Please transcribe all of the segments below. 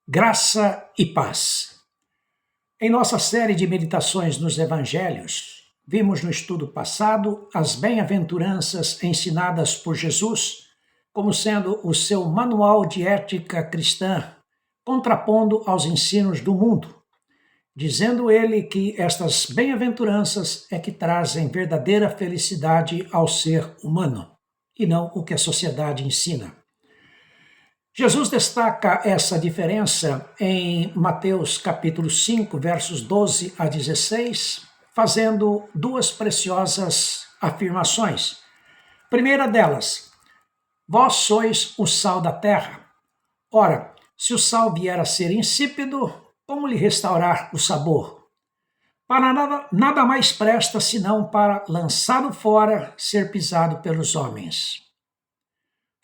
Graça e paz. Em nossa série de meditações nos Evangelhos, vimos no estudo passado as bem-aventuranças ensinadas por Jesus como sendo o seu manual de ética cristã, contrapondo aos ensinos do mundo, dizendo ele que estas bem-aventuranças é que trazem verdadeira felicidade ao ser humano, e não o que a sociedade ensina. Jesus destaca essa diferença em Mateus capítulo 5, versos 12 a 16, fazendo duas preciosas afirmações. Primeira delas, vós sois o sal da terra. Ora, se o sal vier a ser insípido, como lhe restaurar o sabor? Para nada mais presta senão para, lançado fora, ser pisado pelos homens.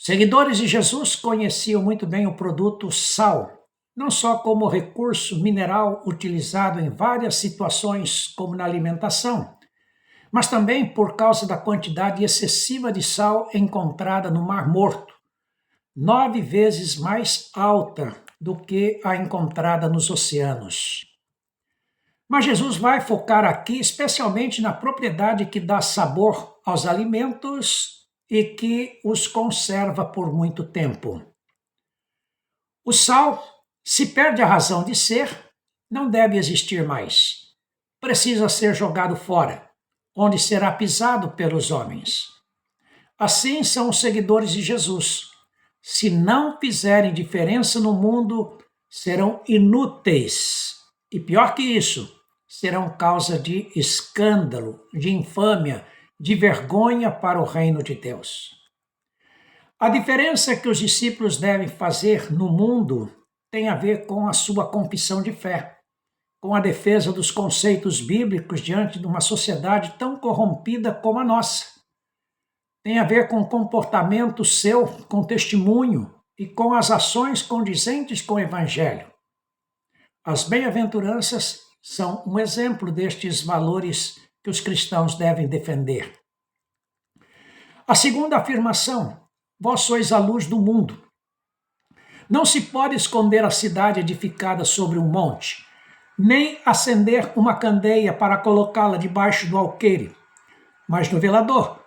Seguidores de Jesus conheciam muito bem o produto sal, não só como recurso mineral utilizado em várias situações, como na alimentação, mas também por causa da quantidade excessiva de sal encontrada no Mar Morto, 9 vezes mais alta do que a encontrada nos oceanos. Mas Jesus vai focar aqui especialmente na propriedade que dá sabor aos alimentos e que os conserva por muito tempo. O sal, se perde a razão de ser, não deve existir mais. Precisa ser jogado fora, onde será pisado pelos homens. Assim são os seguidores de Jesus. Se não fizerem diferença no mundo, serão inúteis. E pior que isso, serão causa de escândalo, de infâmia, de vergonha para o reino de Deus. A diferença que os discípulos devem fazer no mundo tem a ver com a sua confissão de fé, com a defesa dos conceitos bíblicos diante de uma sociedade tão corrompida como a nossa. Tem a ver com o comportamento seu, com testemunho e com as ações condizentes com o Evangelho. As bem-aventuranças são um exemplo destes valores que os cristãos devem defender. A segunda afirmação, vós sois a luz do mundo. Não se pode esconder a cidade edificada sobre um monte, nem acender uma candeia para colocá-la debaixo do alqueire, mas no velador,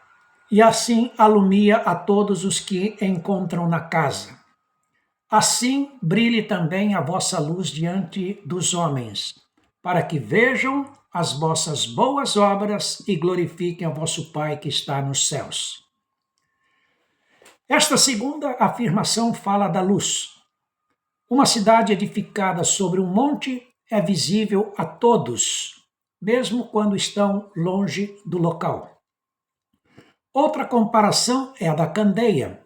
e assim alumia a todos os que encontram na casa. Assim brilhe também a vossa luz diante dos homens, para que vejam as vossas boas obras e glorifiquem a vosso Pai que está nos céus. Esta segunda afirmação fala da luz. Uma cidade edificada sobre um monte é visível a todos, mesmo quando estão longe do local. Outra comparação é a da candeia.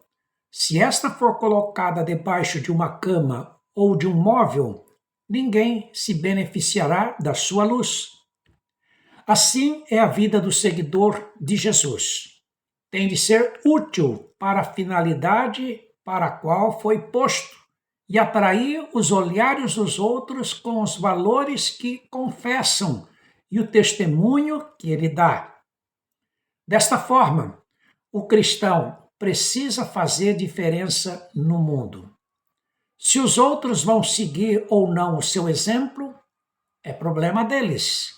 Se esta for colocada debaixo de uma cama ou de um móvel, ninguém se beneficiará da sua luz. Assim é a vida do seguidor de Jesus. Tem de ser útil para a finalidade para a qual foi posto e atrair os olhares dos outros com os valores que confessam e o testemunho que ele dá. Desta forma, o cristão precisa fazer diferença no mundo. Se os outros vão seguir ou não o seu exemplo, é problema deles.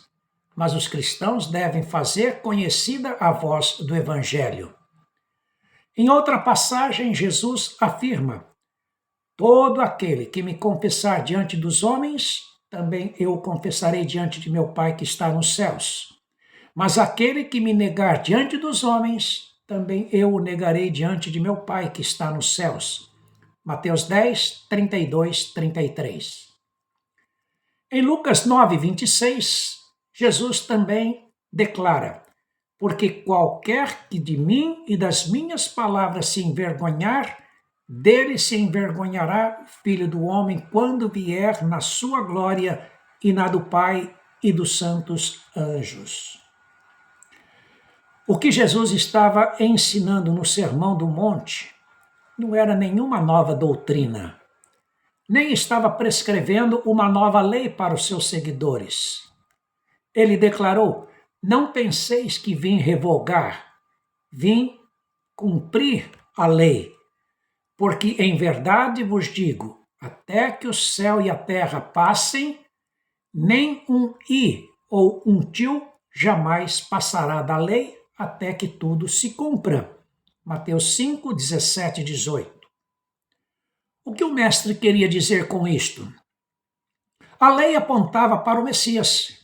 Mas os cristãos devem fazer conhecida a voz do Evangelho. Em outra passagem, Jesus afirma: todo aquele que me confessar diante dos homens, também eu o confessarei diante de meu Pai que está nos céus. Mas aquele que me negar diante dos homens, também eu o negarei diante de meu Pai que está nos céus. Mateus 10, 32, 33. Em Lucas 9, 26, Jesus também declara: porque qualquer que de mim e das minhas palavras se envergonhar, dele se envergonhará o Filho do Homem quando vier na sua glória e na do Pai e dos santos anjos. O que Jesus estava ensinando no Sermão do Monte não era nenhuma nova doutrina, nem estava prescrevendo uma nova lei para os seus seguidores. Ele declarou: não penseis que vim revogar, vim cumprir a lei, porque em verdade vos digo, até que o céu e a terra passem, nem um i ou um tio jamais passará da lei até que tudo se cumpra. Mateus 5, 17 e 18. O que o mestre queria dizer com isto? A lei apontava para o Messias.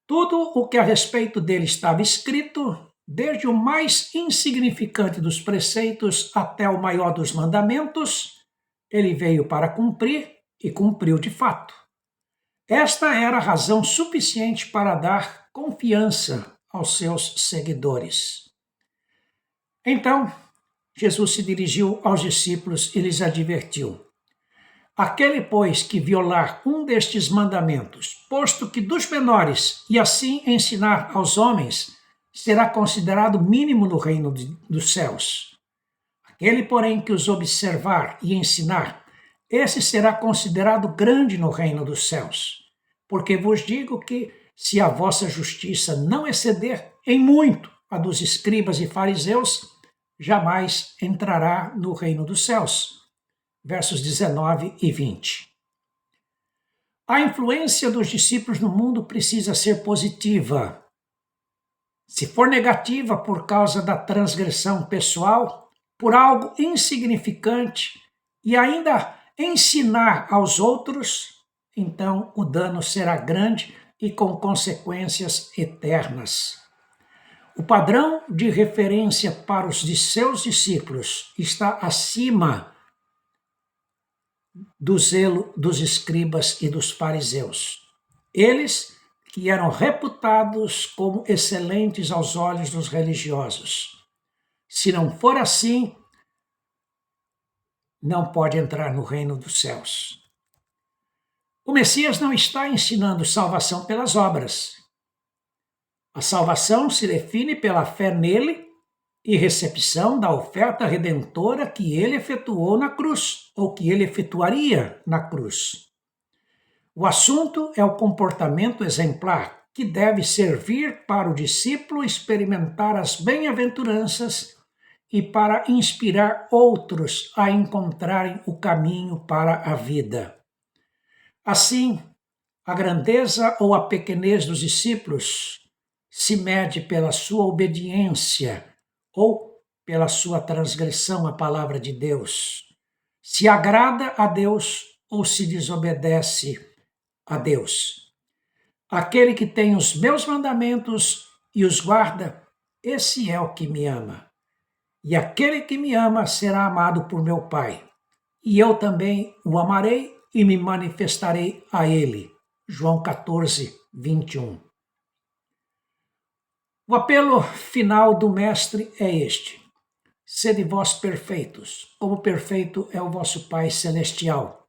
Tudo o que a respeito dele estava escrito, desde o mais insignificante dos preceitos até o maior dos mandamentos, ele veio para cumprir e cumpriu de fato. Esta era a razão suficiente para dar confiança aos seus seguidores. Então, Jesus se dirigiu aos discípulos e lhes advertiu: aquele, pois, que violar um destes mandamentos, posto que dos menores, e assim ensinar aos homens, será considerado mínimo no reino dos céus. Aquele, porém, que os observar e ensinar, esse será considerado grande no reino dos céus. Porque vos digo que, se a vossa justiça não exceder em muito a dos escribas e fariseus, jamais entrará no reino dos céus. Versos 19 e 20. A influência dos discípulos no mundo precisa ser positiva. Se for negativa por causa da transgressão pessoal, por algo insignificante e ainda ensinar aos outros, então o dano será grande e com consequências eternas. O padrão de referência para os de seus discípulos está acima do zelo dos escribas e dos fariseus. Eles que eram reputados como excelentes aos olhos dos religiosos. Se não for assim, não pode entrar no reino dos céus. O Messias não está ensinando salvação pelas obras. A salvação se define pela fé nele e recepção da oferta redentora que ele efetuou na cruz, ou que ele efetuaria na cruz. O assunto é o comportamento exemplar, que deve servir para o discípulo experimentar as bem-aventuranças e para inspirar outros a encontrarem o caminho para a vida. Assim, a grandeza ou a pequenez dos discípulos se mede pela sua obediência ou pela sua transgressão à palavra de Deus. Se agrada a Deus ou se desobedece a Deus. Aquele que tem os meus mandamentos e os guarda, esse é o que me ama. E aquele que me ama será amado por meu Pai. E eu também o amarei e me manifestarei a ele. João 14, 21. O apelo final do Mestre é este: sede vós perfeitos, como perfeito é o vosso Pai Celestial.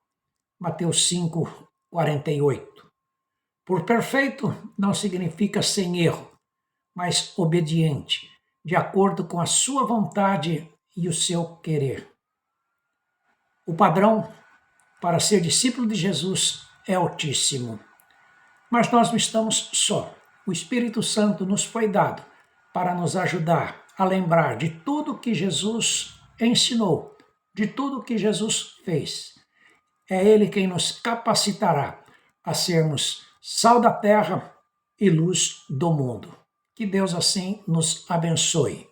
Mateus 5, 48. Por perfeito não significa sem erro, mas obediente, de acordo com a sua vontade e o seu querer. O padrão para ser discípulo de Jesus é altíssimo. Mas nós não estamos só. O Espírito Santo nos foi dado para nos ajudar a lembrar de tudo que Jesus ensinou, de tudo que Jesus fez. É Ele quem nos capacitará a sermos sal da terra e luz do mundo. Que Deus assim nos abençoe.